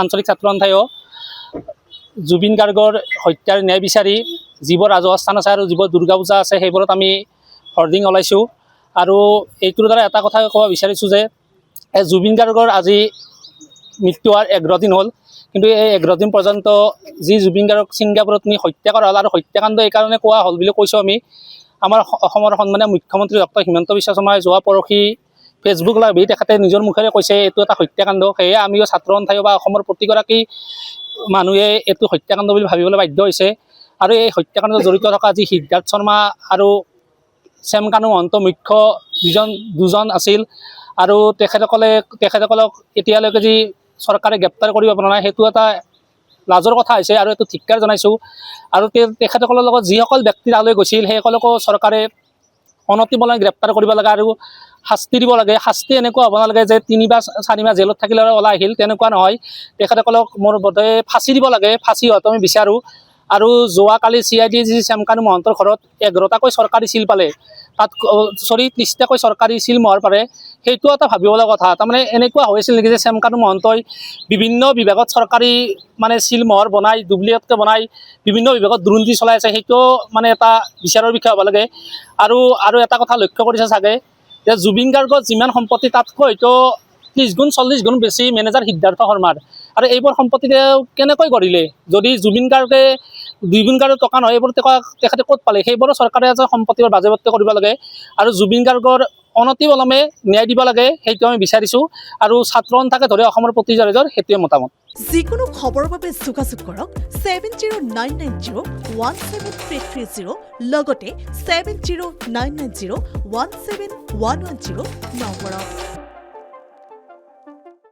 আঞ্চলিক ছাত্ৰ সন্থায়ো জুবিন গাৰ্গৰ হত্যাৰ ন্যায় বিচাৰি যিবোৰ ৰাজহুৱা স্থান আছে আৰু যিবোৰ দুৰ্গা পূজা আছে সেইবোৰত আমি হৰ্ডিং ওলাইছোঁ। আৰু এইটোৰ দ্বাৰা এটা কথা ক'ব বিচাৰিছোঁ যে জুবিন গাৰ্গৰ আজি মৃত্যু হোৱাৰ 11 দিন হ'ল, কিন্তু এই 11 দিন পৰ্যন্ত যি জুবিন গাৰ্গক ছিংগাপুৰত নি হত্যা কৰা হ'ল আৰু হত্যাকাণ্ড এইকাৰণে কোৱা হ'ল বুলি কৈছোঁ আমি। আমাৰ অসমৰ সন্মানীয় মুখ্যমন্ত্ৰী ডক্টৰ হিমন্ত বিশ্ব শৰ্মাই যোৱা পৰহি ফেচবুক লাইভত তেখেতে নিজৰ মুখেৰে কৈছে এইটো এটা হত্যাকাণ্ড। সেয়ে আমিও ছাত্ৰ সন্থাই বা অসমৰ প্ৰতিগৰাকী মানুহে এইটো হত্যাকাণ্ড বুলি ভাবিবলৈ বাধ্য হৈছে। আৰু এই হত্যাকাণ্ডত জড়িত থকা যি সিদ্ধাৰ্থ শৰ্মা আৰু শ্যামকানু মহন্ত মুখ্য দুজন আছিল আৰু তেখেতসকলক এতিয়ালৈকে যি চৰকাৰে গ্ৰেপ্তাৰ কৰিব পৰা নাই, সেইটো এটা লাজৰ কথা হৈছে আৰু এইটো ধিক্কাৰ জনাইছোঁ। আৰু তেখেতসকলৰ লগত যিসকল ব্যক্তি তালৈ গৈছিল সেইসকলকো চৰকাৰে অনতিপলমে গ্ৰেপ্তাৰ কৰিব লাগে আৰু শাস্তি দিব লাগে। শাস্তি এনেকুৱা হ'ব নালাগে যে 3 বা 4 মাহ জেলত থাকিলে ওলাই আহিল, তেনেকুৱা নহয়। তেখেতসকলক মোৰ বোধে ফাঁচি দিব লাগে, ফাঁচি হোৱাটো আমি বিচাৰোঁ। আৰু যোৱাকালি CID যি শ্যামকানু মহন্তৰ ঘৰত 11টাকৈ চৰকাৰী চিল পালে, তাত 30টাকৈ চৰকাৰী চিল মোহৰ পাৰে, সেইটো এটা ভাবিবলৈ কথা। তাৰমানে এনেকুৱা হৈছিল নেকি যে শ্যামকানু মহন্তই বিভিন্ন বিভাগত চৰকাৰী চিল মোহৰ বনাই ডুপ্লিকেটকৈ বনাই বিভিন্ন বিভাগত দুৰ্নীতি চলাই আছে, সেইটো এটা বিচাৰৰ বিষয় হ'ব লাগে। আৰু এটা কথা লক্ষ্য কৰিছে চাগে যে জুবিন গাৰ্গৰ যিমান সম্পত্তি তাতকৈ হয়তো 30 গুণ 40 গুণ বেছি মেনেজাৰ সিদ্ধাৰ্থ শৰ্মাৰ। আৰু এইবোৰ সম্পত্তি কেনেকৈ গঢ়িলে? যদি জুবিন গাৰ্গৰ টকা নহয়, এইবোৰ তেখেতে ক'ত পালে? সেইবোৰো চৰকাৰে সম্পত্তিবোৰ বাজেয়াপ্ত কৰিব লাগে আৰু জুবিন গাৰ্গৰ অনতিপলমে ন্যায় দিব লাগে, সেইটো আমি বিচাৰিছোঁ। আৰু ছাত্ৰ সন্থাকে ধৰি অসমৰ প্ৰতিজন সেইটোৱে মতামত। যিকোনো খবৰৰ বাবে যোগাযোগ কৰক 7099017330 লগতে 7099017110 নম্বৰত।